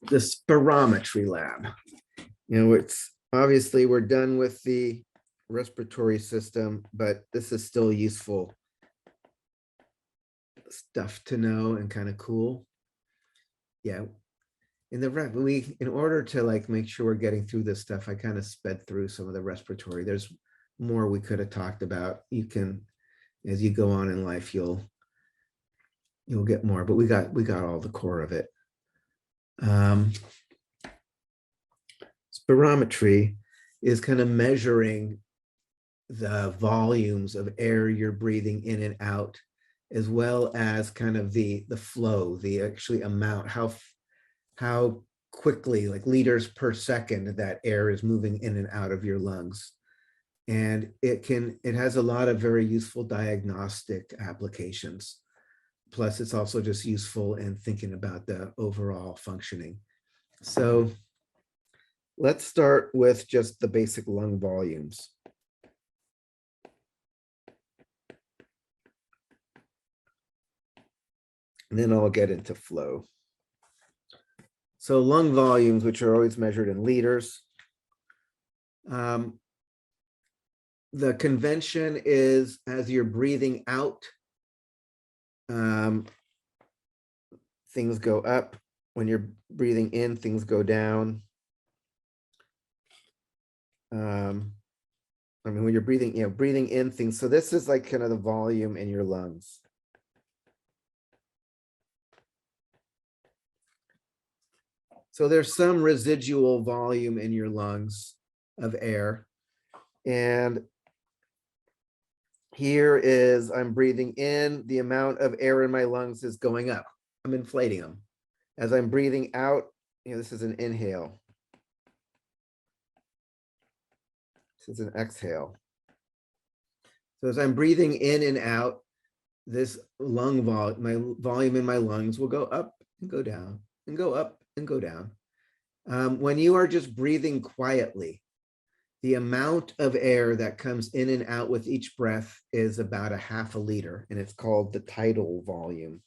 the spirometry lab. It's obviously we're done with the respiratory system, but this is still useful stuff to know and kind of cool. Yeah. In order to like make sure we're getting through this stuff, I kind of sped through some of the respiratory. There's more we could have talked about. You can, as you go on in life, you'll get more, but we got all the core of it. Spirometry is kind of measuring the volumes of air you're breathing in and out, as well as kind of the flow, the actually amount, how quickly, like liters per second, that air is moving in and out of your lungs. And it has a lot of very useful diagnostic applications. Plus, it's also just useful in thinking about the overall functioning. So let's start with just the basic lung volumes. And then I'll get into flow. So lung volumes, which are always measured in liters. The convention is as you're breathing out, things go up. When you're breathing in, things go down. When you're breathing, breathing in things. So this is like kind of the volume in your lungs. So there's some residual volume in your lungs of air. And here is, I'm breathing in, the amount of air in my lungs is going up. I'm inflating them. As I'm breathing out, this is an inhale. This is an exhale. So as I'm breathing in and out, this lung volume, my volume in my lungs will go up and go down and go up and go down. When you are just breathing quietly, the amount of air that comes in and out with each breath is about 1/2 liter, and it's called the tidal volume.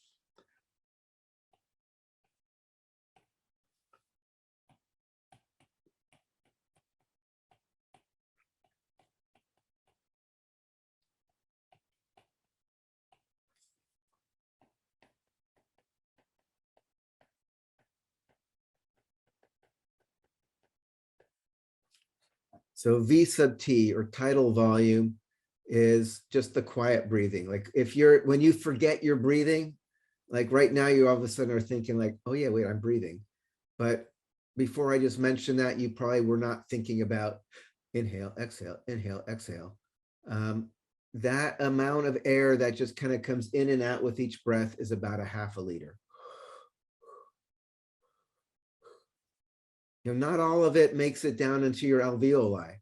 So V sub T, or tidal volume, is just the quiet breathing. Like when you forget you're breathing, like right now you all of a sudden are thinking like, oh yeah, wait, I'm breathing. But before I just mentioned that, you probably were not thinking about inhale, exhale, inhale, exhale. That amount of air that just kind of comes in and out with each breath is about 1/2 liter. Not all of it makes it down into your alveoli,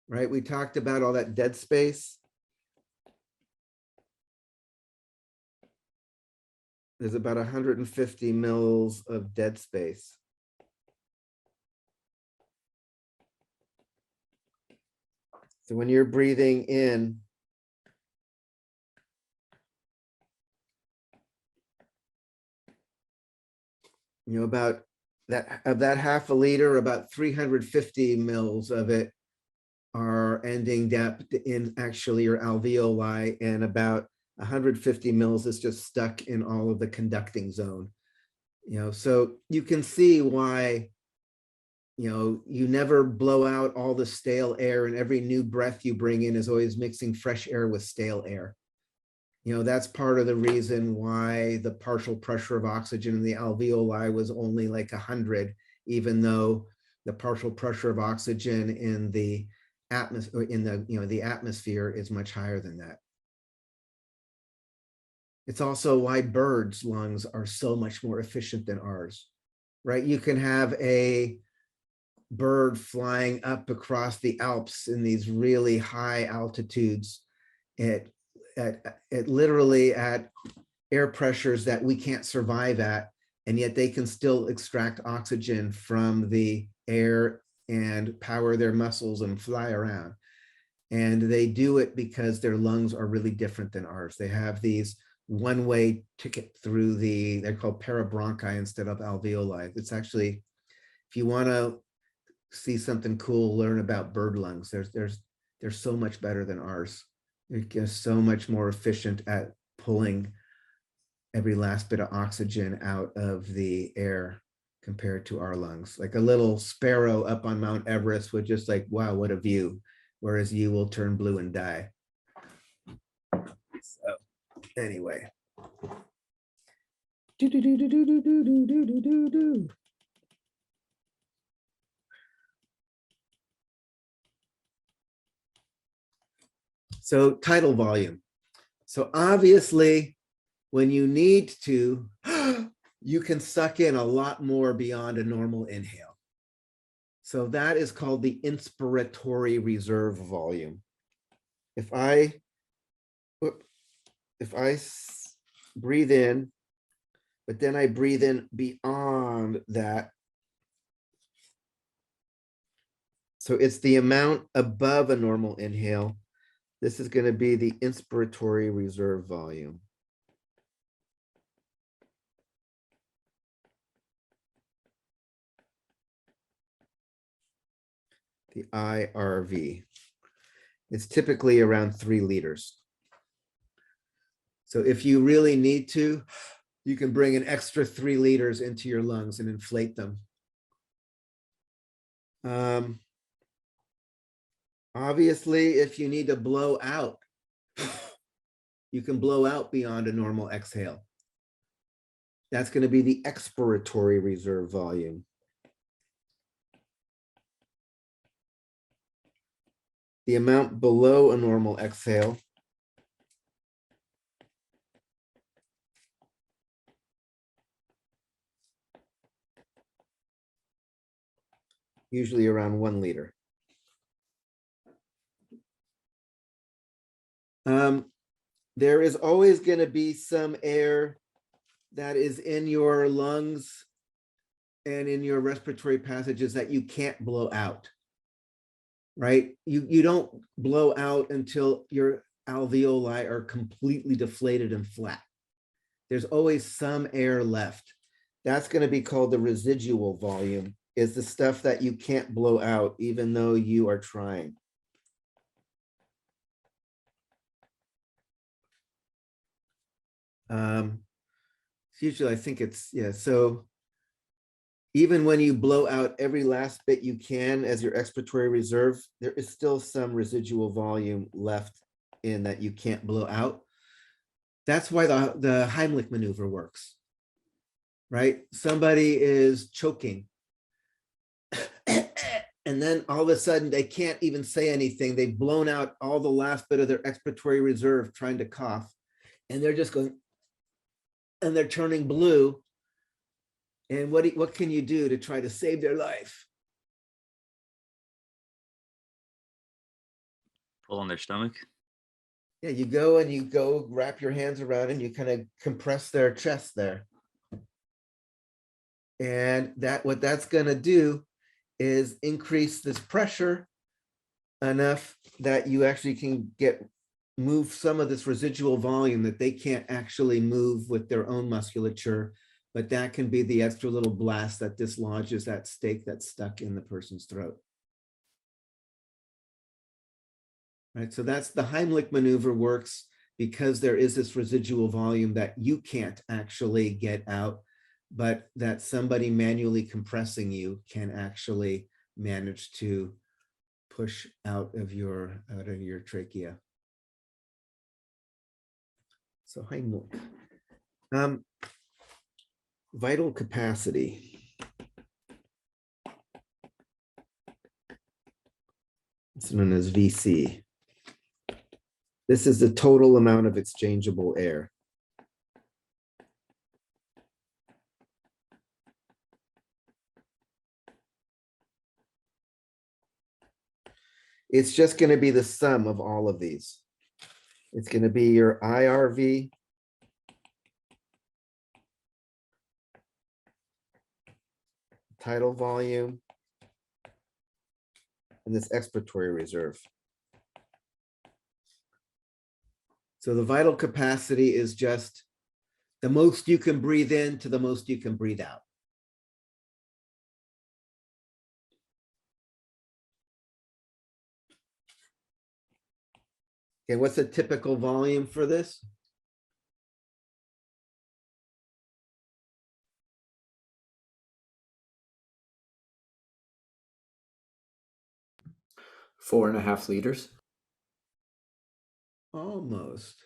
right? We talked about all that dead space. There's about 150 mils of dead space. So when you're breathing in, about that, of that 1/2 liter, about 350 mils of it are ending depth in actually your alveoli, and about 150 mils is just stuck in all of the conducting zone. So you can see why, you never blow out all the stale air, and every new breath you bring in is always mixing fresh air with stale air. That's part of the reason why the partial pressure of oxygen in the alveoli was only like 100, even though the partial pressure of oxygen in the atmosphere, the atmosphere, is much higher than that. It's also why birds' lungs are so much more efficient than ours, right? You can have a bird flying up across the Alps in these really high altitudes at literally at air pressures that we can't survive at, and yet they can still extract oxygen from the air and power their muscles and fly around. And they do it because their lungs are really different than ours. They have these one-way ticket through they're called parabronchi instead of alveoli. It's actually, if you want to see something cool, learn about bird lungs. They're so much better than ours. They're just so much more efficient at pulling every last bit of oxygen out of the air compared to our lungs. Like a little sparrow up on Mount Everest would just like, wow, what a view. Whereas you will turn blue and die. So anyway. So tidal volume. So obviously, when you need to, you can suck in a lot more beyond a normal inhale. So that is called the inspiratory reserve volume. If I breathe in, but then I breathe in beyond that. So it's the amount above a normal inhale. This is going to be the inspiratory reserve volume. The IRV. It's typically around 3 liters. So if you really need to, you can bring an extra 3 liters into your lungs and inflate them. Obviously, if you need to blow out, you can blow out beyond a normal exhale. That's going to be the expiratory reserve volume. The amount below a normal exhale usually around 1 liter. There is always going to be some air that is in your lungs and in your respiratory passages that you can't blow out, right? You don't blow out until your alveoli are completely deflated and flat. There's always some air left. That's going to be called the residual volume, is the stuff that you can't blow out even though you are trying. Usually I think it's, yeah, so even when you blow out every last bit you can as your expiratory reserve, there is still some residual volume left in that you can't blow out. That's why the Heimlich maneuver works, right? Somebody is choking and then all of a sudden they can't even say anything. They've blown out all the last bit of their expiratory reserve trying to cough, and they're just going, and they're turning blue. And what can you do to try to save their life? Pull on their stomach. Yeah, you go wrap your hands around and you kind of compress their chest there. And what that's going to do is increase this pressure enough that you actually can move some of this residual volume that they can't actually move with their own musculature, but that can be the extra little blast that dislodges that steak that's stuck in the person's throat. Right, so that's the Heimlich maneuver works because there is this residual volume that you can't actually get out, but that somebody manually compressing you can actually manage to push out of your trachea. So Heimlich. Vital capacity. It's known as VC. This is the total amount of exchangeable air. It's just going to be the sum of all of these. It's going to be your IRV, tidal volume, and this expiratory reserve. So the vital capacity is just The most you can breathe in to the most you can breathe out. Okay, what's a typical volume for this? Four and a half liters. Almost.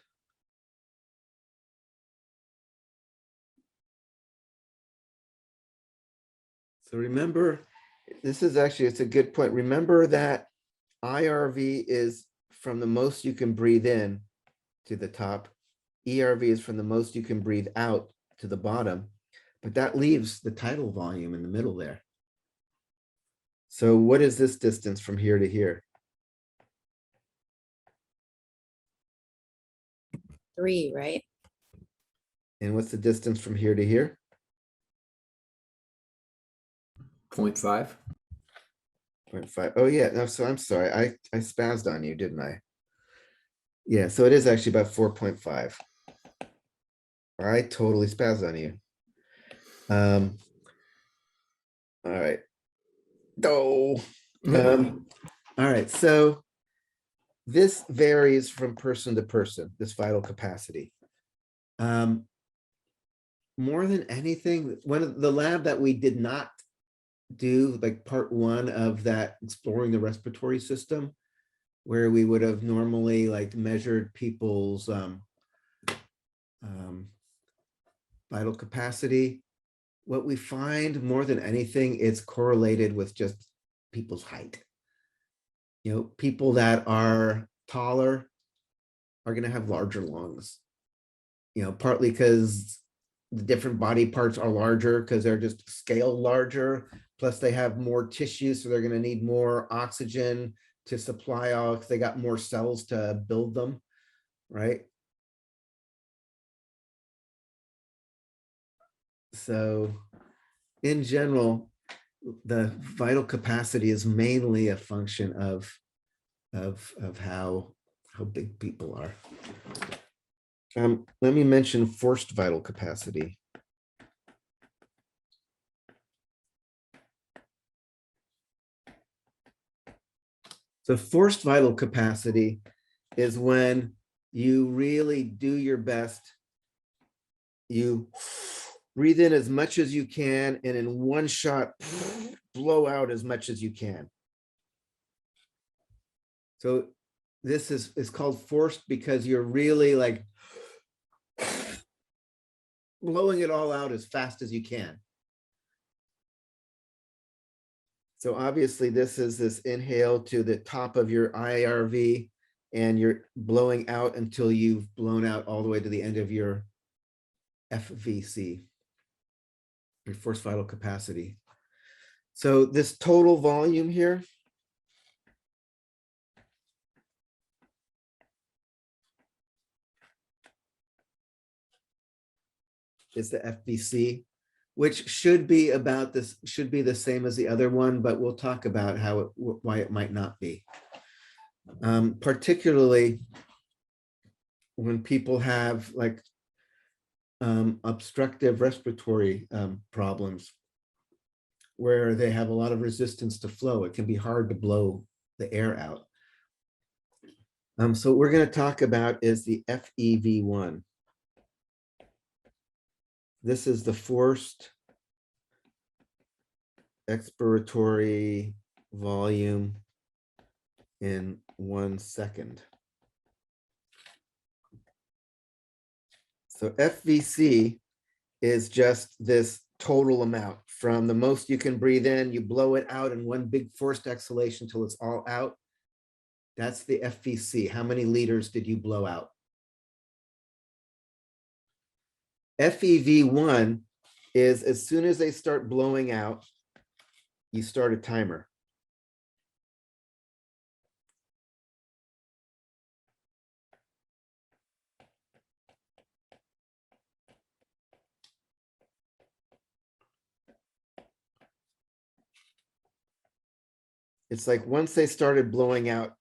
So remember, this is actually, it's a good point. Remember that IRV is from the most you can breathe in to the top. ERV is from the most you can breathe out to the bottom, but that leaves the tidal volume in the middle there. So what is this distance from here to here? 3, right? And what's the distance from here to here? 0.5. 0.5. Oh yeah, no, so I'm sorry. I spazzed on you, didn't I? Yeah, so it is actually about 4.5. I totally spazzed on you. All right. Oh. All right, so this varies from person to person, this vital capacity. More than anything, one of the lab that we did not do, like part 1 of that exploring the respiratory system, where we would have normally like measured people's vital capacity, what we find more than anything, it's correlated with just people's height. You know, people that are taller are going to have larger lungs, you know, partly because the different body parts are larger because they're just scaled larger. Plus they have more tissue, so they're going to need more oxygen to supply all, because they got more cells to build them, right? So in general, the vital capacity is mainly a function of how big people are. Let me mention forced vital capacity. So forced vital capacity is when you really do your best. You breathe in as much as you can, and in one shot, blow out as much as you can. So this is called forced because you're really like blowing it all out as fast as you can. So obviously this is this inhale to the top of your IRV, and you're blowing out until you've blown out all the way to the end of your FVC, your forced vital capacity. So this total volume here is the FVC, which should be about this, should be the same as the other one, but we'll talk about how it, why it might not be. Particularly when people have like obstructive respiratory problems, where they have a lot of resistance to flow, it can be hard to blow the air out. So what we're going to talk about is the FEV1. This is the forced expiratory volume in 1 second. So FVC is just this total amount from the most you can breathe in, you blow it out in one big forced exhalation till it's all out. That's the FVC. How many liters did you blow out? FEV1 is as soon as they start blowing out, you start a timer. It's like once they started blowing out,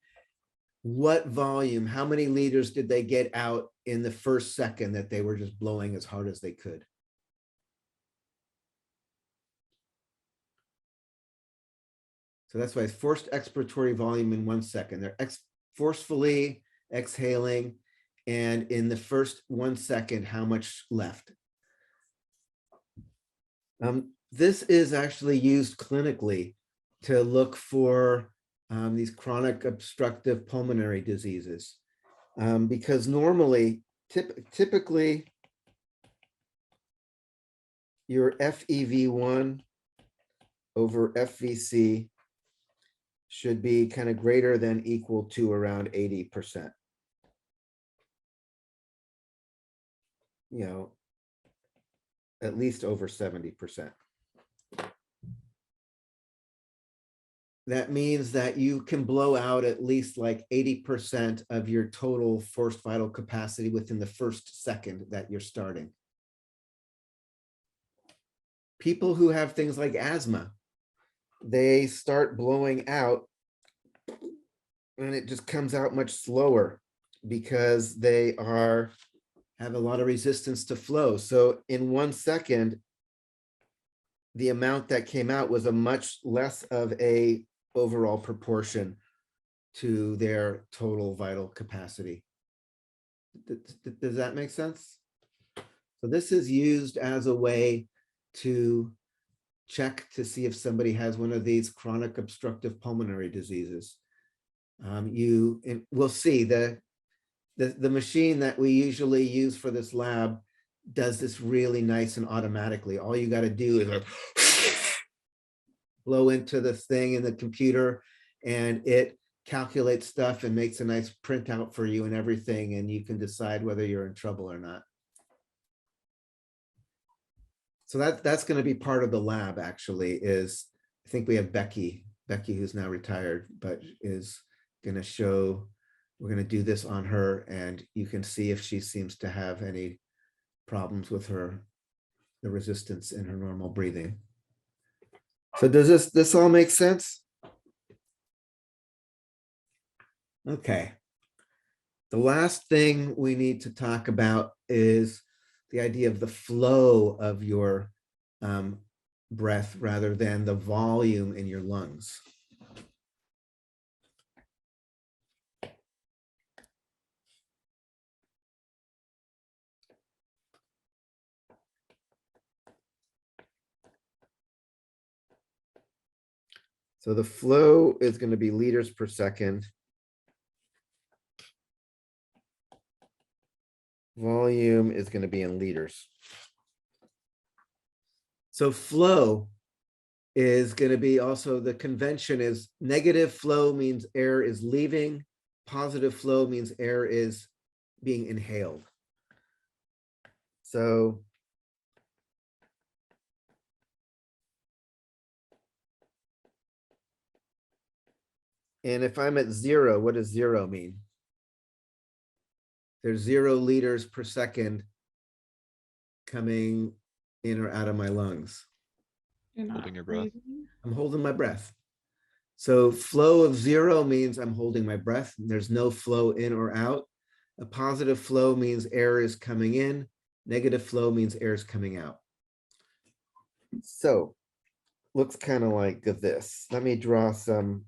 what volume, how many liters did they get out in the first second that they were just blowing as hard as they could. So that's why it's forced expiratory volume in 1 second. They're forcefully exhaling, and in the first 1 second, how much left? This is actually used clinically to look for these chronic obstructive pulmonary diseases, because normally, typically, your FEV1 over FVC should be kind of greater than equal to around 80%. You know, at least over 70%. That means that you can blow out at least like 80% of your total forced vital capacity within the first second that you're starting. People who have things like asthma, they start blowing out and it just comes out much slower because they have a lot of resistance to flow. So in 1 second, the amount that came out was a much less of a overall proportion to their total vital capacity. Does that make sense? So this is used as a way to check to see if somebody has one of these chronic obstructive pulmonary diseases. We'll see the machine that we usually use for this lab does this really nice and automatically. All you got to do is like blow into this thing in the computer, and it calculates stuff and makes a nice printout for you and everything, and you can decide whether you're in trouble or not. So that's going to be part of the lab, actually. I think we have Becky, who's now retired, but is going to show, we're going to do this on her, and you can see if she seems to have any problems with the resistance in her normal breathing. So does this all make sense? Okay. The last thing we need to talk about is the idea of the flow of your breath rather than the volume in your lungs. So the flow is going to be liters per second. Volume is going to be in liters. So flow is going to be also, the convention is negative flow means air is leaving. Positive flow means air is being inhaled. So and if I'm at 0, what does 0 mean? There's 0 liters per second coming in or out of my lungs. Holding your breath. I'm holding my breath. So flow of 0 means I'm holding my breath. There's no flow in or out. A positive flow means air is coming in. Negative flow means air is coming out. So looks kind of like this. Let me draw some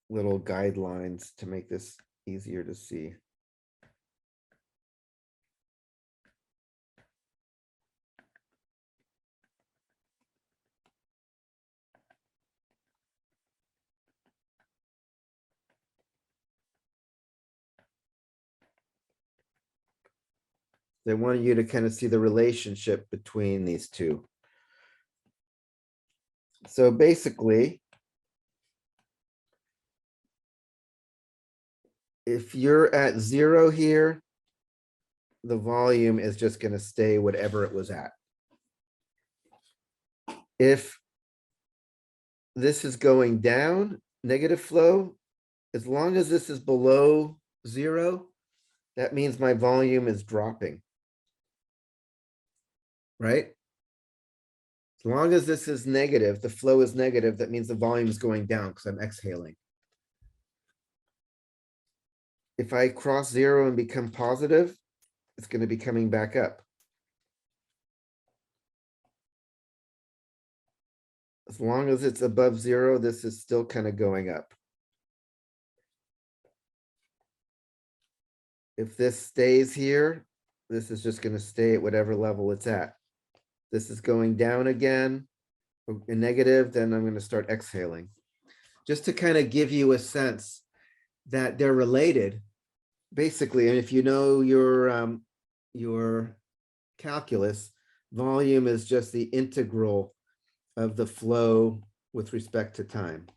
little guidelines to make this easier to see. They want you to kind of see the relationship between these two. So basically, if you're at 0 here, the volume is just going to stay whatever it was at. If this is going down, negative flow, as long as this is below 0, that means my volume is dropping. Right? As long as this is negative, the flow is negative, that means the volume is going down because I'm exhaling. If I cross 0 and become positive, it's going to be coming back up. As long as it's above 0, this is still kind of going up. If this stays here, this is just going to stay at whatever level it's at. This is going down again, a negative, then I'm going to start exhaling. Just to kind of give you a sense that they're related, basically. And if you know your calculus, volume is just the integral of the flow with respect to time.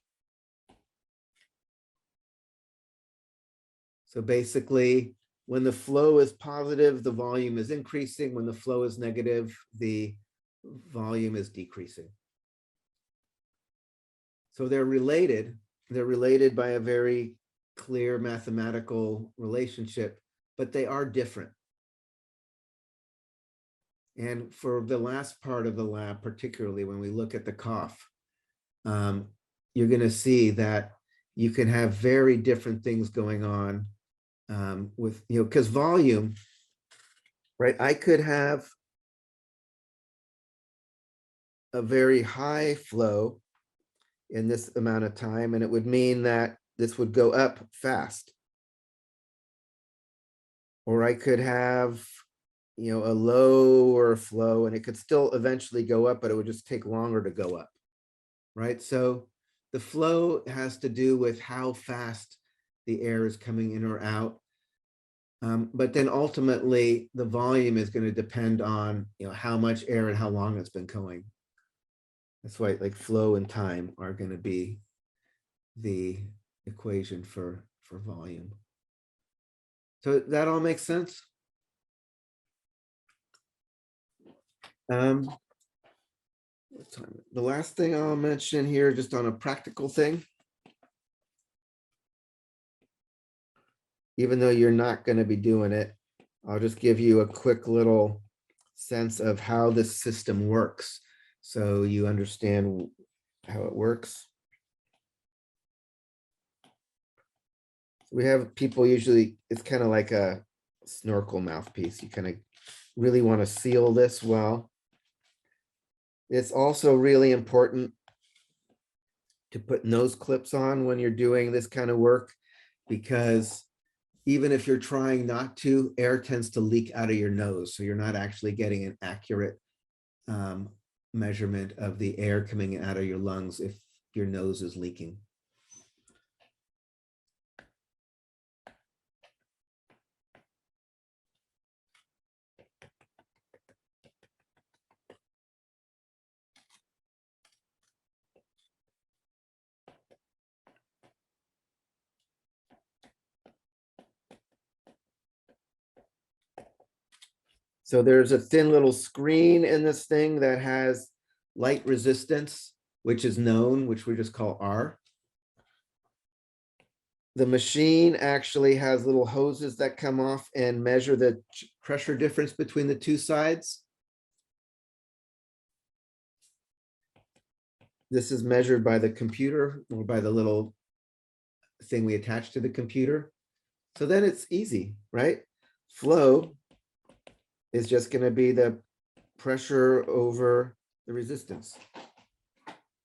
So basically, when the flow is positive, the volume is increasing. When the flow is negative, the volume is decreasing. So they're related. They're related by a very clear mathematical relationship, but they are different. And for the last part of the lab, particularly when we look at the cough, you're going to see that you can have very different things going on with, because volume, right? I could have a very high flow in this amount of time, and it would mean that this would go up fast. Or I could have, a lower flow and it could still eventually go up, but it would just take longer to go up, right? So the flow has to do with how fast the air is coming in or out. But then ultimately the volume is going to depend on, how much air and how long it's been going. That's why like flow and time are going to be the equation for volume. So that all makes sense? The last thing I'll mention here, just on a practical thing, even though you're not going to be doing it, I'll just give you a quick little sense of how this system works, so you understand how it works. We have people usually, it's kind of like a snorkel mouthpiece. You kind of really want to seal this well. It's also really important to put nose clips on when you're doing this kind of work, because even if you're trying not to, air tends to leak out of your nose. So you're not actually getting an accurate measurement of the air coming out of your lungs if your nose is leaking. So there's a thin little screen in this thing that has light resistance, which is known, which we just call R. The machine actually has little hoses that come off and measure the pressure difference between the two sides. This is measured by the computer or by the little thing we attach to the computer. So then it's easy, right? Flow is just going to be the pressure over the resistance.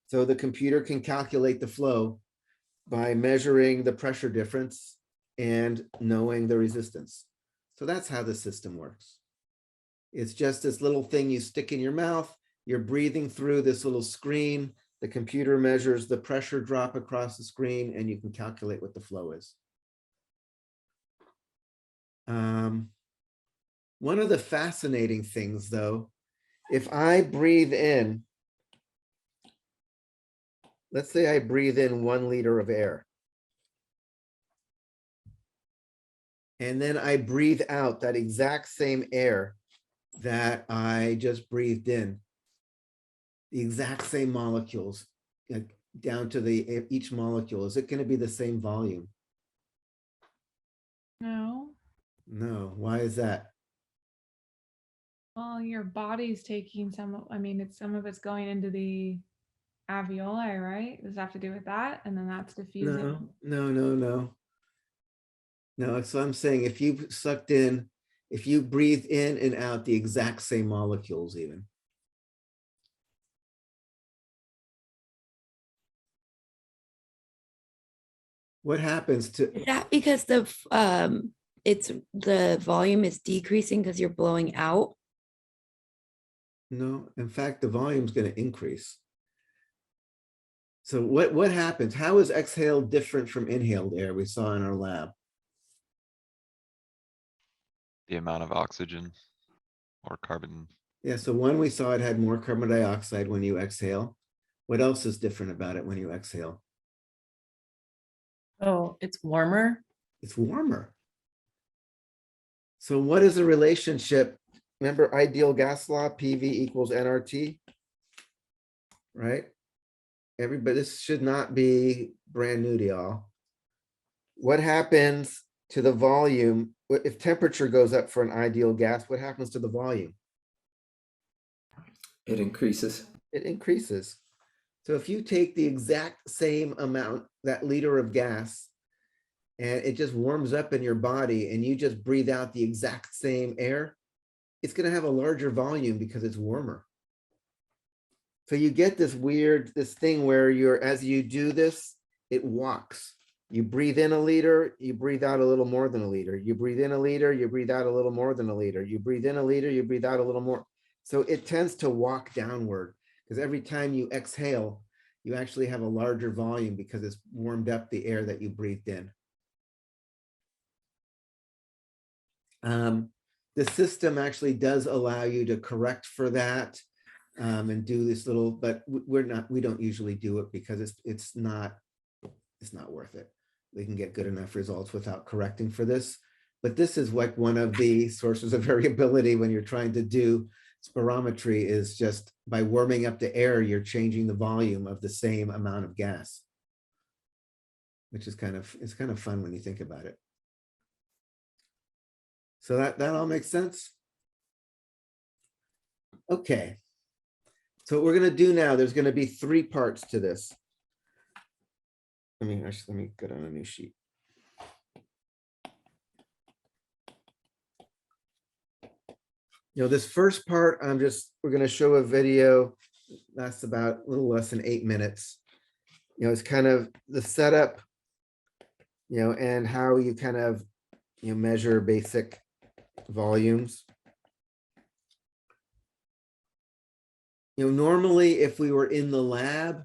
So the computer can calculate the flow by measuring the pressure difference and knowing the resistance. So that's how the system works. It's just this little thing you stick in your mouth, you're breathing through this little screen, the computer measures the pressure drop across the screen, and you can calculate what the flow is. One of the fascinating things, though, if I breathe in, let's say I breathe in 1 liter of air, and then I breathe out that exact same air that I just breathed in, the exact same molecules, like down to each molecule, is it going to be the same volume? No. No. Why is that? Well, your body's taking some of it's going into the alveoli, right? Does it have to do with that? And then that's diffusing. No. So I'm saying if you sucked in if you breathe in and out the exact same molecules even. What happens to, Is that because the volume is decreasing because you're blowing out? no, in fact, the volume is going to increase. So what happens? How is exhaled different from inhaled air we saw in our lab? The amount of oxygen or carbon. Yeah, so one we saw it had more carbon dioxide when you exhale. What else is different about it when you exhale? Oh, it's warmer. It's warmer. So what is the relationship? Remember ideal gas law, PV equals nRT, right? Everybody, this should not be brand new to y'all. What happens to the volume? If temperature goes up for an ideal gas, what happens to the volume? It increases. It increases. So if you take the exact same amount, that liter of gas, and it just warms up in your body and you just breathe out the exact same air, it's going to have a larger volume because it's warmer. So you get this thing where as you do this, it walks. You breathe in a liter, you breathe out a little more than a liter. You breathe in a liter, you breathe out a little more than a liter. You breathe in a liter, you breathe out a little more. So it tends to walk downward because every time you exhale, you actually have a larger volume because it's warmed up the air that you breathed in. The system actually does allow you to correct for that and do this little, but we don't usually do it because it's not worth it. We can get good enough results without correcting for this. But this is like one of the sources of variability when you're trying to do spirometry, is just by warming up the air, you're changing the volume of the same amount of gas, which is it's kind of fun when you think about it. So that all makes sense? Okay. So what we're going to do now, there's going to be 3 parts to this. Let me get on a new sheet. This first part, we're going to show a video that's about a little less than 8 minutes. It's kind of the setup, and how you kind of, measure basic volumes. Normally if we were in the lab,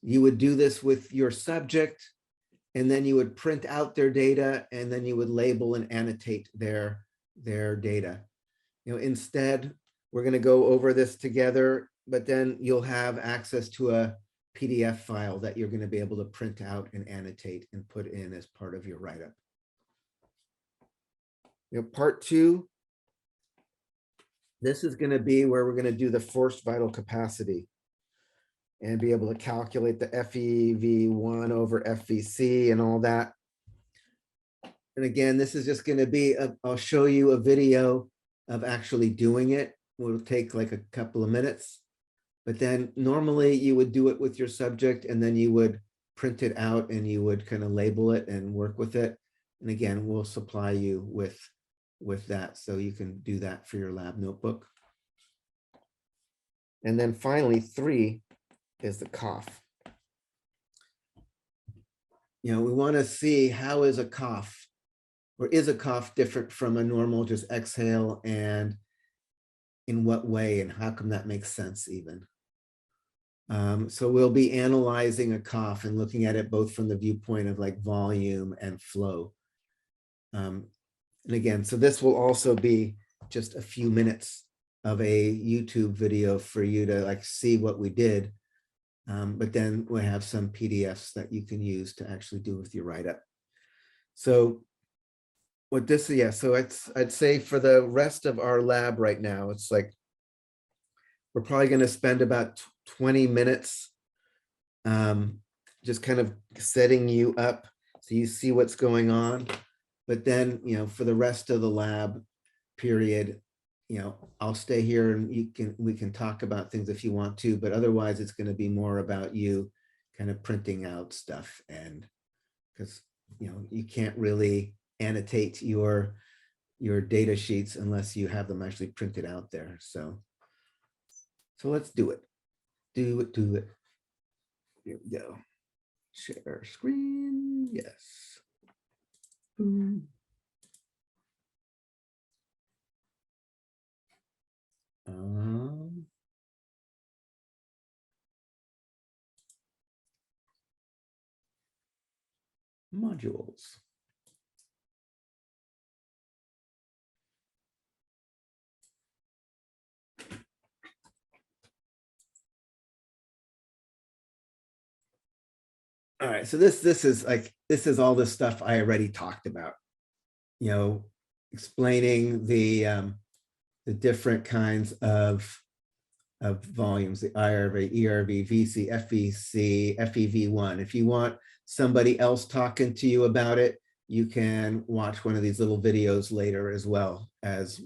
you would do this with your subject, and then you would print out their data, and then you would label and annotate their data. Instead, we're going to go over this together, but then you'll have access to a PDF file that you're going to be able to print out and annotate and put in as part of your write-up. Part 2, this is going to be where we're going to do the forced vital capacity and be able to calculate the FEV1 over FVC and all that. And again, this is just going to be, I'll show you a video of actually doing it. It'll take like a couple of minutes, but then normally you would do it with your subject, and then you would print it out and you would kind of label it and work with it. And again, we'll supply you with that, so you can do that for your lab notebook. And then finally, 3 is the cough. We want to see, how is a cough, or is a cough different from a normal just exhale, and in what way, and how come that makes sense even. So we'll be analyzing a cough and looking at it both from the viewpoint of like volume and flow. And again, so this will also be just a few minutes of a YouTube video for you to like see what we did. But then we have some PDFs that you can use to actually do with your write-up. So what this, yeah, so I'd say for the rest of our lab right now, it's like, we're probably going to spend about 20 minutes just kind of setting you up so you see what's going on. But then, for the rest of the lab period, I'll stay here and we can talk about things if you want to, but otherwise it's going to be more about you kind of printing out stuff, and because, you can't really annotate your your data sheets unless you have them actually printed out there. So let's do it. Do it. Here we go. Share screen. Yes. Boom. Modules. All right, so this is all the stuff I already talked about. You know, explaining the different kinds of volumes, the IRV, ERV, VC, FVC, FEV1. If you want somebody else talking to you about it, you can watch one of these little videos later as well as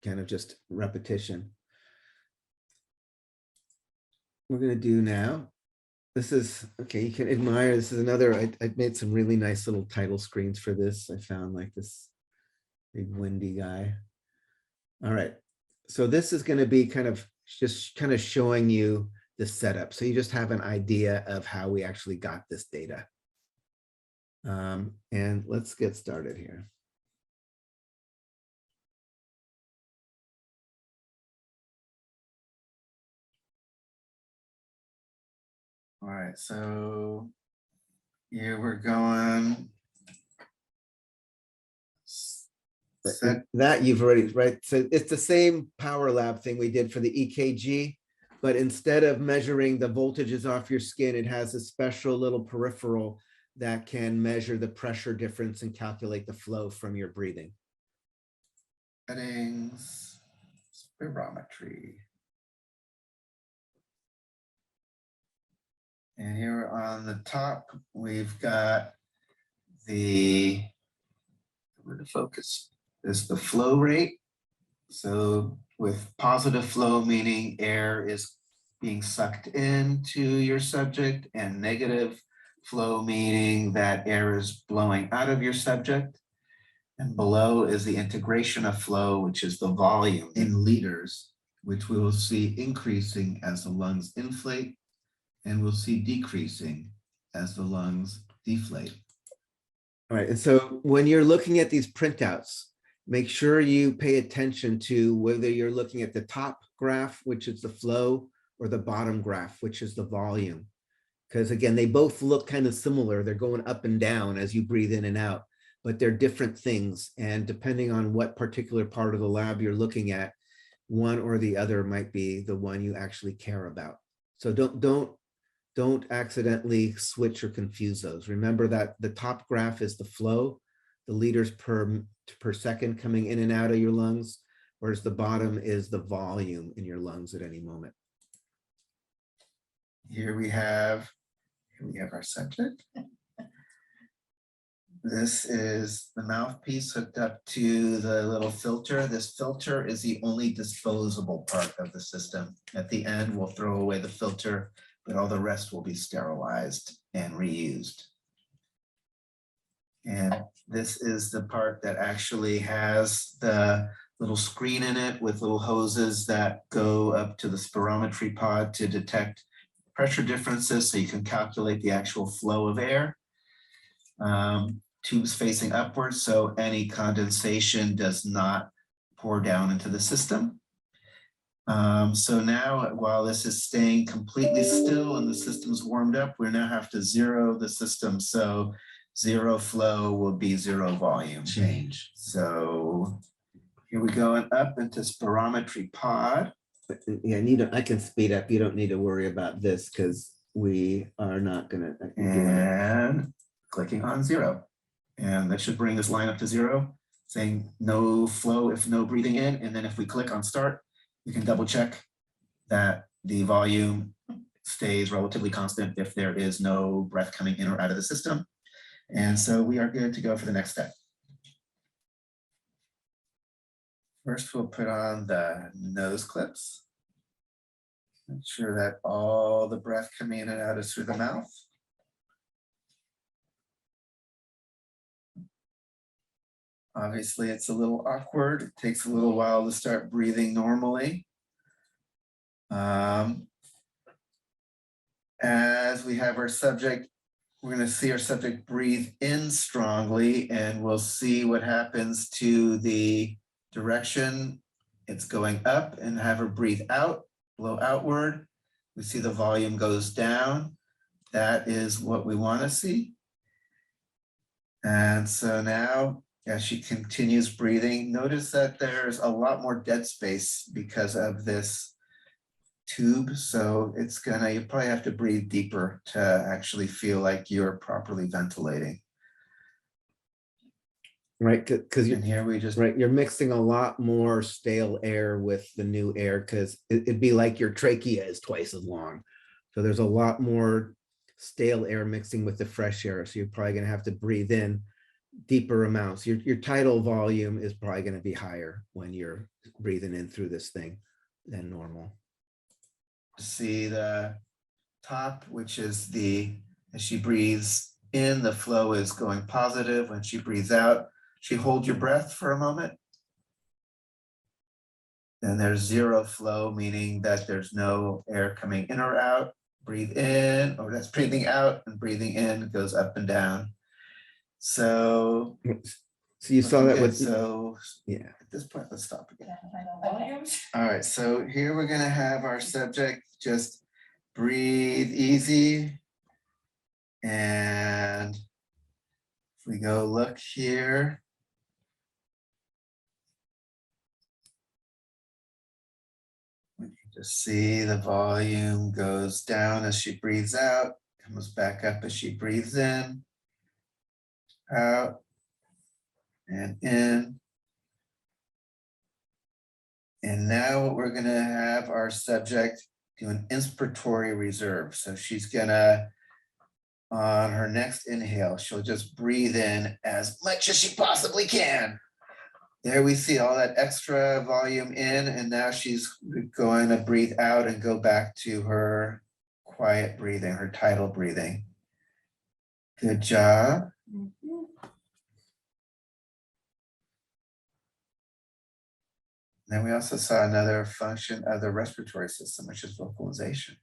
kind of just repetition. We're going to do now. This is, okay, you can admire, this is another, I made some really nice little title screens for this. I found like this big windy guy. All right, so this is going to be kind of showing you the setup. So you just have an idea of how we actually got this data. And let's get started here. All right, so here we're going. That you've already, right? So it's the same power lab thing we did for the EKG, but instead of measuring the voltages off your skin, it has a special little peripheral that can measure the pressure difference and calculate the flow from your breathing. Settings, spirometry. And here on the top, we've got where to focus is the flow rate. So with positive flow, meaning air is being sucked into your subject, and negative flow, meaning that air is blowing out of your subject. And below is the integration of flow, which is the volume in liters, which we will see increasing as the lungs inflate, and we'll see decreasing as the lungs deflate. All right, and so when you're looking at these printouts, make sure you pay attention to whether you're looking at the top graph, which is the flow, or the bottom graph, which is the volume. Because again, they both look kind of similar. They're going up and down as you breathe in and out, but they're different things. And depending on what particular part of the lab you're looking at, one or the other might be the one you actually care about. So don't accidentally switch or confuse those. Remember that the top graph is the flow, the liters per second coming in and out of your lungs, whereas the bottom is the volume in your lungs at any moment. Here we have our subject. This is the mouthpiece hooked up to the little filter. This filter is the only disposable part of the system. At the end, we'll throw away the filter, but all the rest will be sterilized and reused. And this is the part that actually has the little screen in it with little hoses that go up to the spirometry pod to detect pressure differences so you can calculate the actual flow of air. Tubes facing upwards, so any condensation does not pour down into the system. So now, while this is staying completely still and the system's warmed up, we now have to zero the system. So zero flow will be zero volume change. So here we go and up into spirometry pod. Yeah, I can speed up. You don't need to worry about this because we are not gonna. And clicking on zero. And that should bring this line up to zero, saying no flow if no breathing in. And then if we click on start, you can double check that the volume stays relatively constant if there is no breath coming in or out of the system. And so we are good to go for the next step. First, we'll put on the nose clips. Make sure that all the breath coming in and out is through the mouth. Obviously, it's a little awkward. It takes a little while to start breathing normally. As we have our subject, we're going to see our subject breathe in strongly, and we'll see what happens to the direction it's going up, and have her breathe out, blow outward. We see the volume goes down. That is what we want to see. And so now, as she continues breathing, notice that there's a lot more dead space because of this tube. So you probably have to breathe deeper to actually feel like you're properly ventilating. Right, because you're mixing a lot more stale air with the new air, because it'd be like your trachea is twice as long. So there's a lot more stale air mixing with the fresh air. So you're probably going to have to breathe in deeper amounts. Your tidal volume is probably going to be higher when you're breathing in through this thing than normal. See the top, which is as she breathes in, the flow is going positive. When she breathes out, she hold your breath for a moment. Then there's zero flow, meaning that there's no air coming in or out. Breathe in, or that's breathing out, and breathing in goes up and down. So you saw that with, yeah, at this point, let's stop again. All right, so here we're gonna have our subject just breathe easy. And if we go look here, we can just see the volume goes down as she breathes out, comes back up as she breathes in, out, and in. And now what we're gonna have our subject do an inspiratory reserve. So she's gonna, on her next inhale, she'll just breathe in as much as she possibly can. There we see all that extra volume in, and now she's going to breathe out and go back to her quiet breathing, her tidal breathing. Good job. Then we also saw another function of the respiratory system, which is vocalization.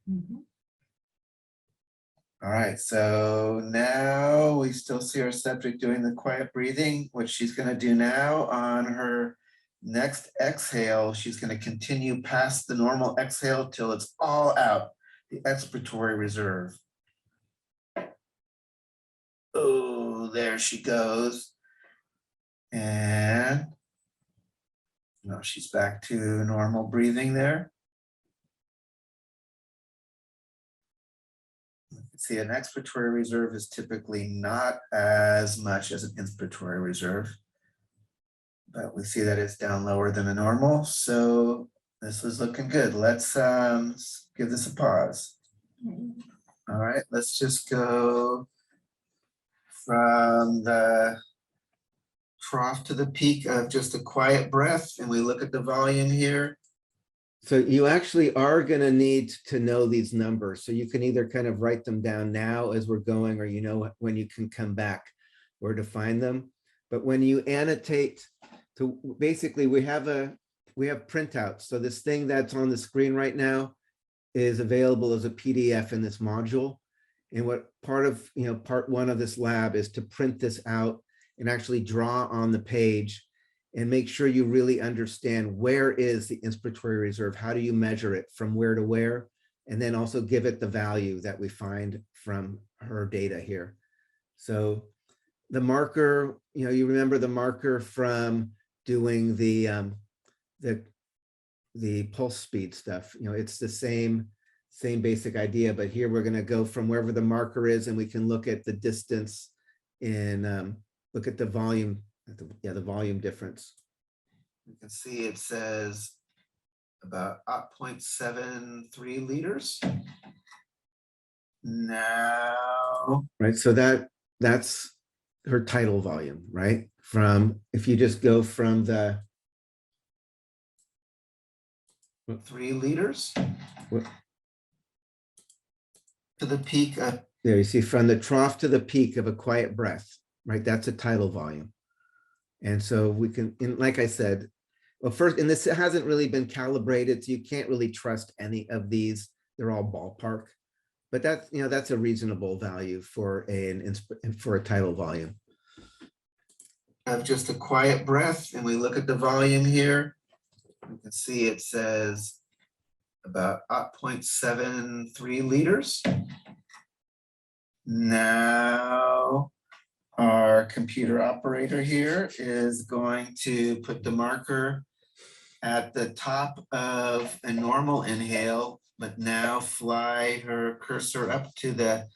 All right, so now we still see our subject doing the quiet breathing. What she's going to do now on her next exhale, she's going to continue past the normal exhale till it's all out, the expiratory reserve. Oh, there she goes. And no, she's back to normal breathing there. See, an expiratory reserve is typically not as much as an inspiratory reserve, but we see that it's down lower than a normal. So this is looking good. Let's give this a pause. All right, let's just go from the trough to the peak of just a quiet breath, and we look at the volume here. So you actually are going to need to know these numbers. So you can either kind of write them down now as we're going, or when you can come back where to find them. But when you annotate, so basically we have printouts. So this thing that's on the screen right now is available as a PDF in this module. And what part one of this lab is to print this out and actually draw on the page and make sure you really understand where is the inspiratory reserve, how do you measure it, from where to where, and then also give it the value that we find from her data here. So the marker, you remember the marker from doing the pulse speed stuff. It's the same basic idea, but here we're going to go from wherever the marker is, and we can look at the distance and look at the volume. The volume difference. You can see it says about 0.73 liters. Now, right, so that's her tidal volume, right? If you just go from the 3 liters to the peak there, you see from the trough to the peak of a quiet breath, right? That's a tidal volume. And so we can, and like I said, well, first, and this hasn't really been calibrated, so you can't really trust any of these. They're all ballpark, but that's, that's a reasonable value for for a tidal volume. Have just a quiet breath, and we look at the volume here. You can see it says about 0.73 liters. Now, our computer operator here is going to put the marker at the top of a normal inhale, but now fly her cursor up to the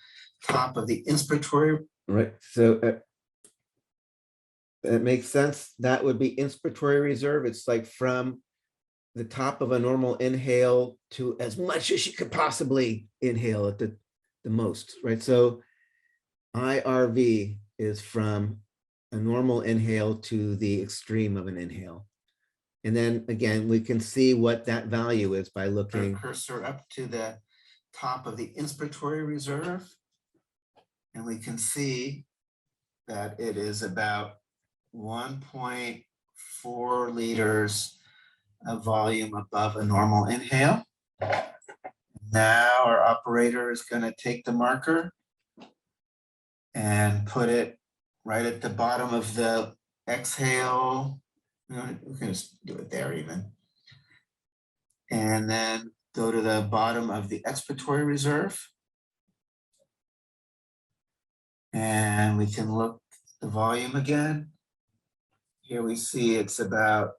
top of the inspiratory. Right, so that makes sense. That would be inspiratory reserve. It's like from the top of a normal inhale to as much as you could possibly inhale at the most, right? So IRV is from a normal inhale to the extreme of an inhale. And then again, we can see what that value is by looking cursor up to the top of the inspiratory reserve. And we can see that it is about 1.4 liters of volume above a normal inhale. Now our operator is going to take the marker and put it right at the bottom of the exhale. We're going to just do it there even. And then go to the bottom of the expiratory reserve. And we can look at the volume again. Here we see it's about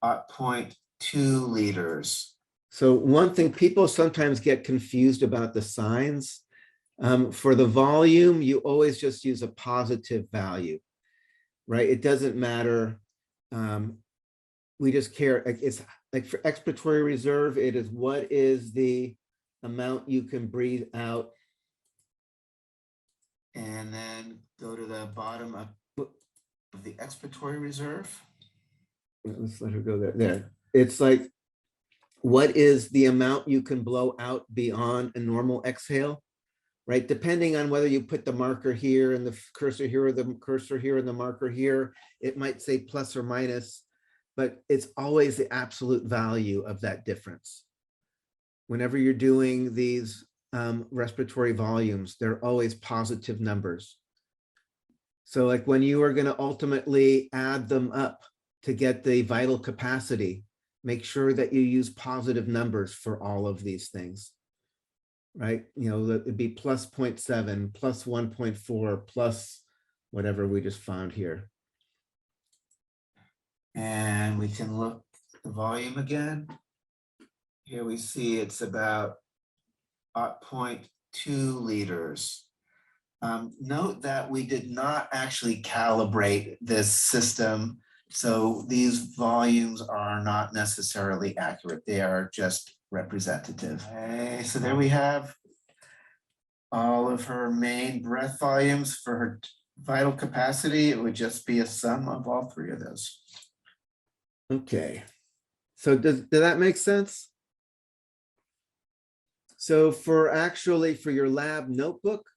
0.2 liters. So one thing, people sometimes get confused about the signs. For the volume, you always just use a positive value, right? It doesn't matter. We just care, it's like for expiratory reserve, it is what is the amount you can breathe out. And then go to the bottom of the expiratory reserve. Let's let her go there. There. It's like, what is the amount you can blow out beyond a normal exhale, right? Depending on whether you put the marker here and the cursor here or the cursor here and the marker here, it might say plus or minus, but it's always the absolute value of that difference. Whenever you're doing these respiratory volumes, they're always positive numbers. So like when you are going to ultimately add them up to get the vital capacity, make sure that you use positive numbers for all of these things, right? It'd be plus 0.7, plus 1.4, plus whatever we just found here. And we can look at the volume again. Here we see it's about 0.2 liters. Note that we did not actually calibrate this system, so these volumes are not necessarily accurate. They are just representative. Okay, so there we have all of her main breath volumes. For her vital capacity, it would just be a sum of all three of those. Okay, so does that make sense? So for your lab notebook,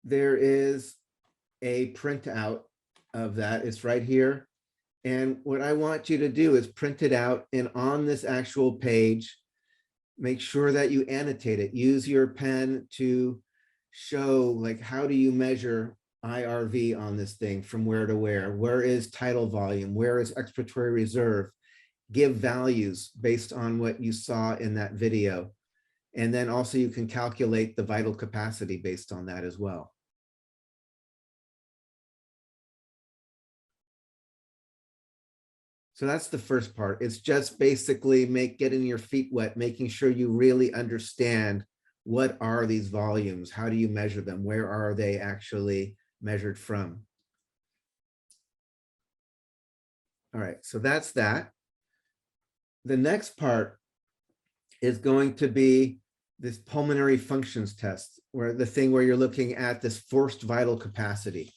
there is a printout of that. It's right here. And what I want you to do is print it out, and on this actual page, make sure that you annotate it. Use your pen to show, like, how do you measure IRV on this thing from where to where? Where is tidal volume? Where is expiratory reserve? Give values based on what you saw in that video. And then also you can calculate the vital capacity based on that as well. So that's the first part. It's just basically getting your feet wet, making sure you really understand what are these volumes? How do you measure them? Where are they actually measured from? All right, so that's that. The next part is going to be this pulmonary functions test, where you're looking at this forced vital capacity.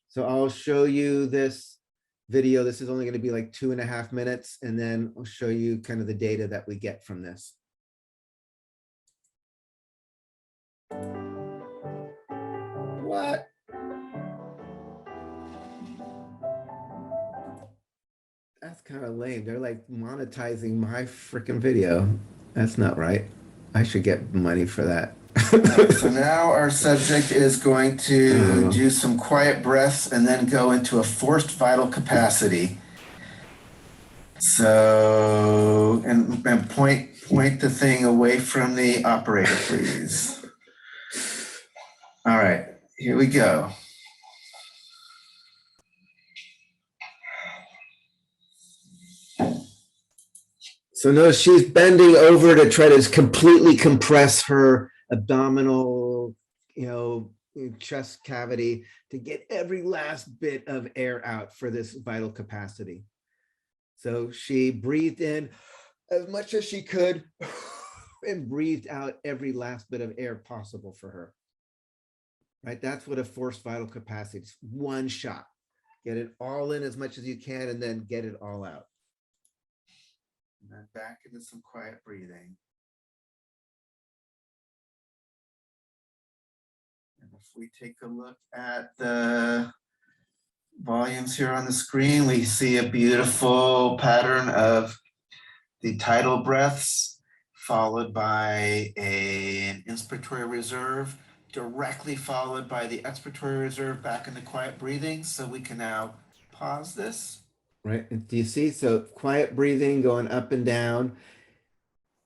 So I'll show you this video. This is only going to be like 2.5 minutes, and then I'll show you kind of the data that we get from this. What? kind of lame. They're like monetizing my freaking video. That's not right. I should get money for that. So now our subject is going to do some quiet breaths and then go into a forced vital capacity. So, and point the thing away from the operator, please. All right, here we go. So notice she's bending over to try to completely compress her abdominal, chest cavity to get every last bit of air out for this vital capacity. So she breathed in as much as she could and breathed out every last bit of air possible for her. Right? That's what a forced vital capacity is. One shot. Get it all in as much as you can and then get it all out. And then back into some quiet breathing. And if we take a look at the volumes here on the screen, we see a beautiful pattern of the tidal breaths, followed by an inspiratory reserve, directly followed by the expiratory reserve back into quiet breathing. So we can now pause this. Right, and do you see? So quiet breathing going up and down,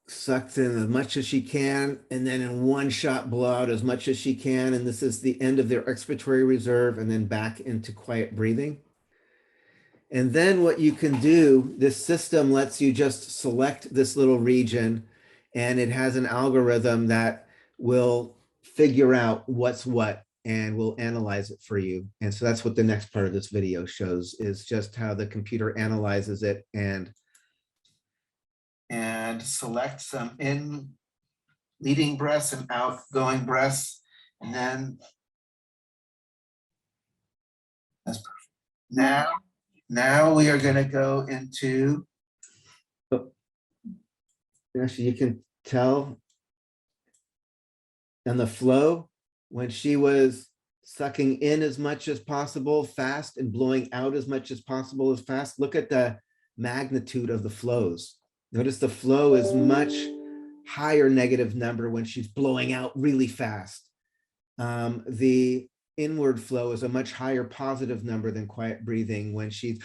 sucks in as much as she can, and then in one shot blow out as much as she can. And this is the end of their expiratory reserve, and then back into quiet breathing. And then what you can do, this system lets you just select this little region, and it has an algorithm that will figure out what's what and will analyze it for you. And so that's what the next part of this video shows, is just how the computer analyzes it and select some in leading breaths and outgoing breaths. And then that's perfect. Now we are going to go into, actually you can tell on the flow, when she was sucking in as much as possible fast and blowing out as much as possible as fast, look at the magnitude of the flows. Notice the flow is much higher negative number when she's blowing out really fast. The inward flow is a much higher positive number than quiet breathing when she's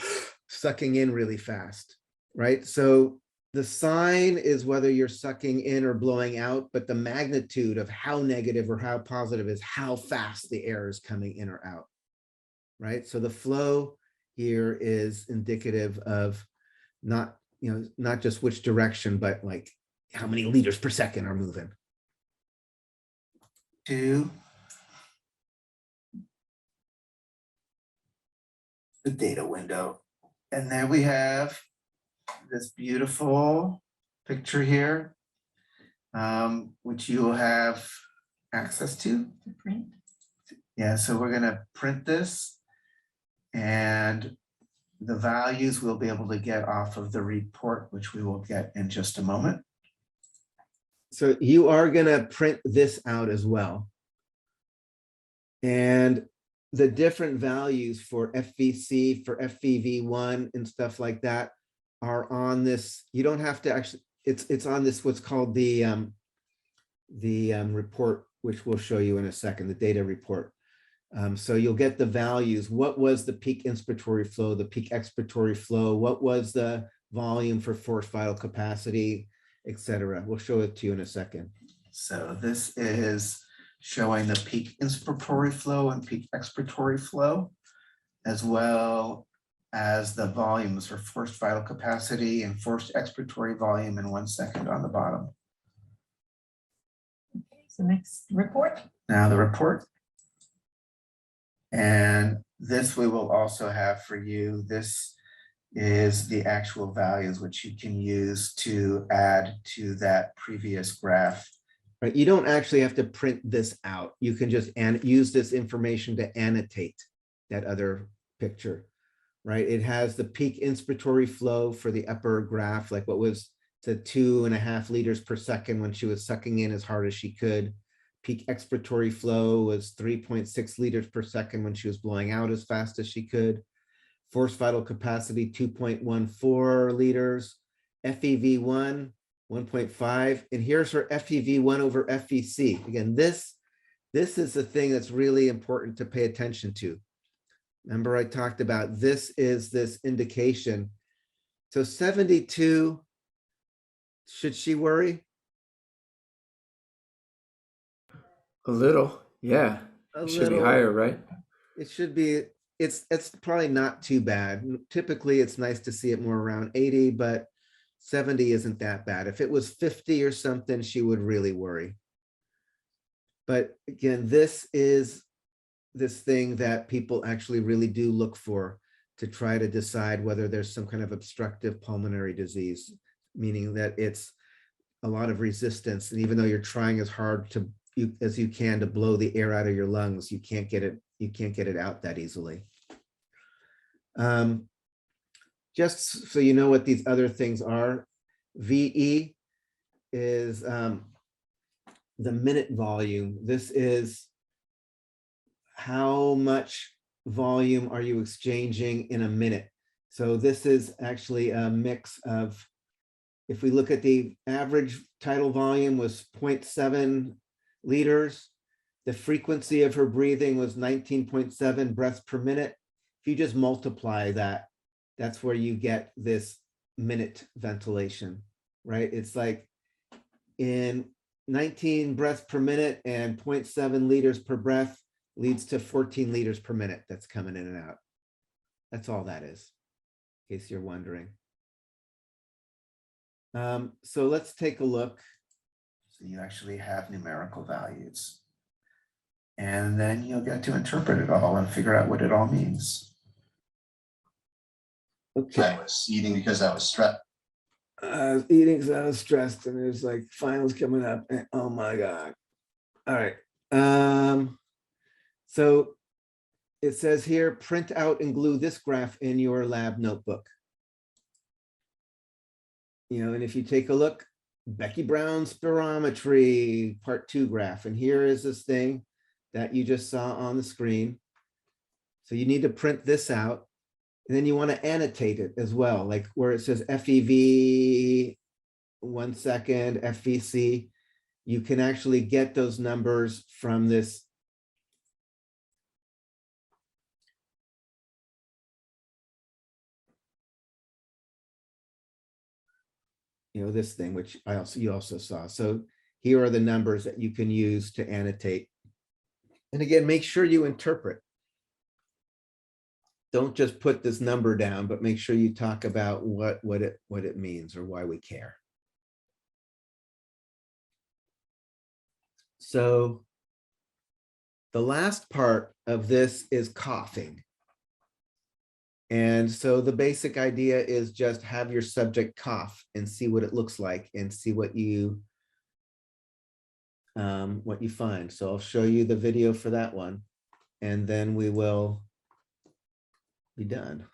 sucking in really fast, right? So the sign is whether you're sucking in or blowing out, but the magnitude of how negative or how positive is how fast the air is coming in or out, right? So the flow here is indicative of not just which direction, but like how many liters per second are moving. To the data window. And then we have this beautiful picture here, which you will have access to. Print. Yeah, so we're going to print this, and the values we'll be able to get off of the report, which we will get in just a moment. So you are going to print this out as well. And the different values for FVC, for FEV1 and stuff like that are on this. You don't have to actually, it's on this, what's called the report, which we'll show you in a second, the data report. So you'll get the values. What was the peak inspiratory flow, the peak expiratory flow? What was the volume for forced vital capacity, etc. We'll show it to you in a second. So this is showing the peak inspiratory flow and peak expiratory flow, as well as the volumes for forced vital capacity and forced expiratory volume in 1 second on the bottom. Okay, so next report. Now the report. And this we will also have for you. This is the actual values which you can use to add to that previous graph. Right, you don't actually have to print this out. You can just use this information to annotate that other picture, right? It has the peak inspiratory flow for the upper graph, like what was the 2.5 liters per second when she was sucking in as hard as she could. Peak expiratory flow was 3.6 liters per second when she was blowing out as fast as she could. force vital capacity 2.14 liters, FEV1 1.5, and here's her FEV1 over FVC. Again, this is the thing that's really important to pay attention to. Remember I talked about this is this indication. So 72, should she worry? A little, yeah. A It should be little. higher, right? It should be, it's probably not too bad. Typically, it's nice to see it more around 80, but 70 isn't that bad. If it was 50 or something, she would really worry. But again, this is this thing that people actually really do look for to try to decide whether there's some kind of obstructive pulmonary disease, meaning that it's a lot of resistance. And even though you're trying as hard as you can to blow the air out of your lungs, you can't get it out that easily. Just so you know what these other things are, VE is the minute volume. This is how much volume are you exchanging in a minute. So this is actually a mix of, if we look at the average tidal volume was 0.7 liters. The frequency of her breathing was 19.7 breaths per minute. If you just multiply that, that's where you get this minute ventilation, right? It's like in 19 breaths per minute and 0.7 liters per breath leads to 14 liters per minute that's coming in and out. That's all that is, in case you're wondering. So let's take a look. So you actually have numerical values. And then you'll get to interpret it all and figure out what it all means. Okay. I was eating because I was stressed. Eating because I was stressed, and there's like finals coming up. And, oh my God. All right. So it says here, print out and glue this graph in your lab notebook. You know, and if you take a look, Becky Brown's spirometry part 2 graph, and here is this thing that you just saw on the screen. So you need to print this out, and then you want to annotate it as well, like where it says FEV 1 second, FVC. You can actually get those numbers from this. You know, this thing, which you also saw. So here are the numbers that you can use to annotate. And again, make sure you interpret. Don't just put this number down, but make sure you talk about what it means or why we care. So the last part of this is coughing. And so the basic idea is just have your subject cough and see what it looks like and see what you find. So I'll show you the video for that one, and then we will be done.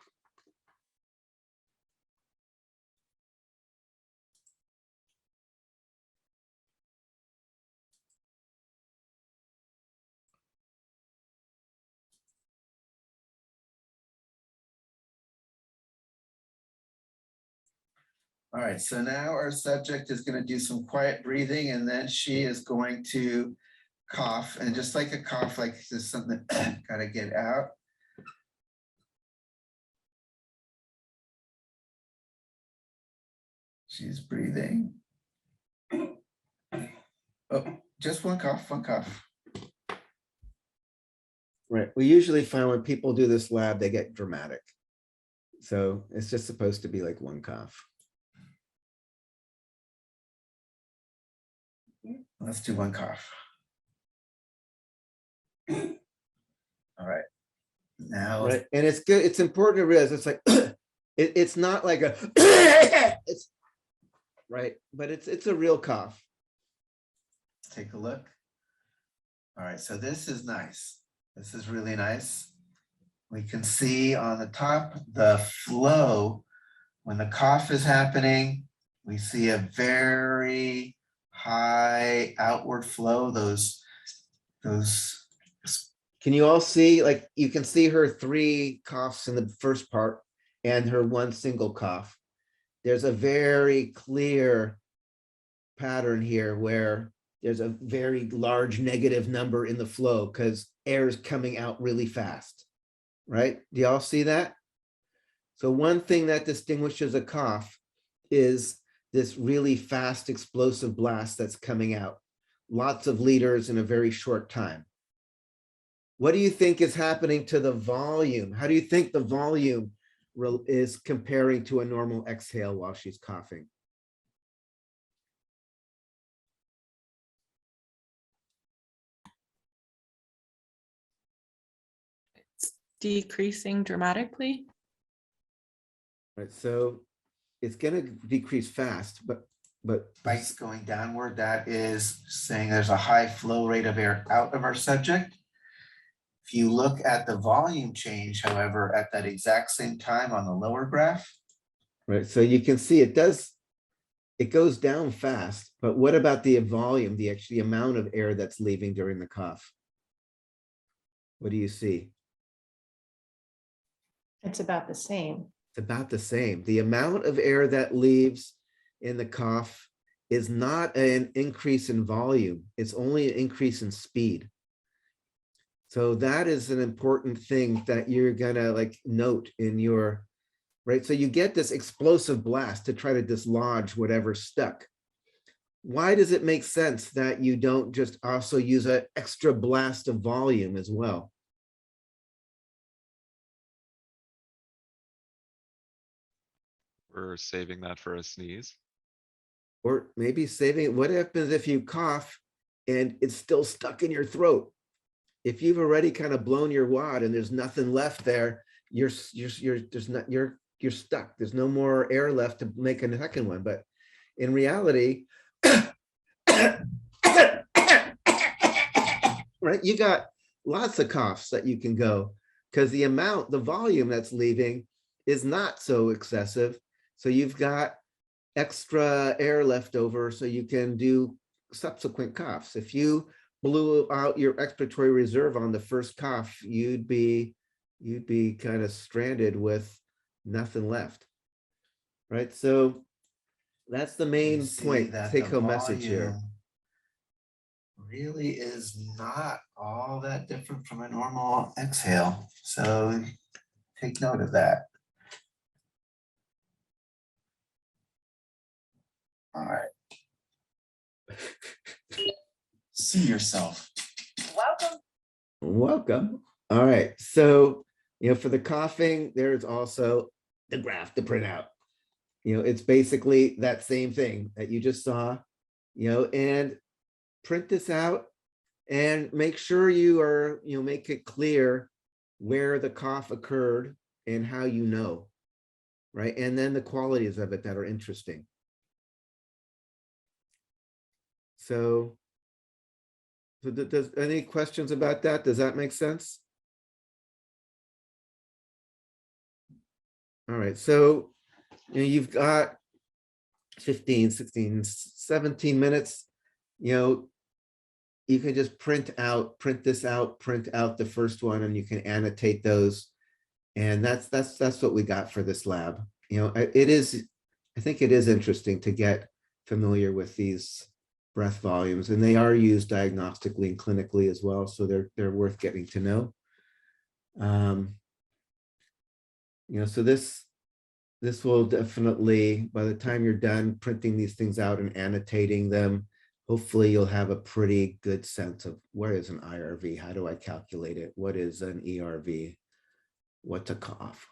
All right, so now our subject is going to do some quiet breathing, and then she is going to cough. And just like a cough, like this is something that got to get out. She's breathing. Oh, just one cough, one cough. Right, we usually find when people do this lab, they get dramatic. So it's just supposed to be like one cough. Let's do one cough. All right. Now, right. And it's good. It's important to realize it's like it's not like a it's right, but it's a real cough. Let's take a look. All right, so this is nice. This is really nice. We can see on the top the flow when the cough is happening. We see a very high outward flow, those Can you all see, like, you can see her 3 coughs in the first part and her 1 single cough. There's a very clear pattern here where there's a very large negative number in the flow because air is coming out really fast, right? Do y'all see that? So one thing that distinguishes a cough is this really fast explosive blast that's coming out. Lots of liters in a very short time. What do you think is happening to the volume? How do you think the volume is comparing to a normal exhale while she's coughing? Decreasing dramatically. Right, so it's going to decrease fast, but spikes going downward, that is saying there's a high flow rate of air out of our subject. If you look at the volume change, however, at that exact same time on the lower graph, right, so you can see it goes down fast, but what about the volume, the actual amount of air that's leaving during the cough? What do you see? It's about the same. It's about the same. The amount of air that leaves in the cough is not an increase in volume. It's only an increase in speed. So that is an important thing that you're gonna like note in your, right? So you get this explosive blast to try to dislodge whatever's stuck. Why does it make sense that you don't just also use an extra blast of volume as well? We're saving that for a sneeze. Or maybe saving, what happens if you cough and it's still stuck in your throat? If you've already kind of blown your wad and there's nothing left there, you're stuck. There's no more air left to make a second one. But in reality, right, you got lots of coughs that you can go because the volume that's leaving is not so excessive. So you've got extra air left over so you can do subsequent coughs. If you blew out your expiratory reserve on the first cough, you'd be kind of stranded with nothing left, right? So that's the main point, take home message here. Really is not all that different from a normal exhale. So take note of that. All right. See yourself. Welcome. Welcome. All right. So, for the coughing, there's also the graph to print out. It's basically that same thing that you just saw, and print this out and make sure you are, make it clear where the cough occurred and how you know, right? And then the qualities of it that are interesting. So does any questions about that? Does that make sense? All right, so you've got 15, 16, 17 minutes. You can just print this out, print out the first one, and you can annotate those. And that's what we got for this lab. I think it is interesting to get familiar with these breath volumes, and they are used diagnostically and clinically as well, so they're worth getting to know. So this will definitely, by the time you're done printing these things out and annotating them, hopefully you'll have a pretty good sense of what is an IRV, how do I calculate it, what is an ERV, what's a cough.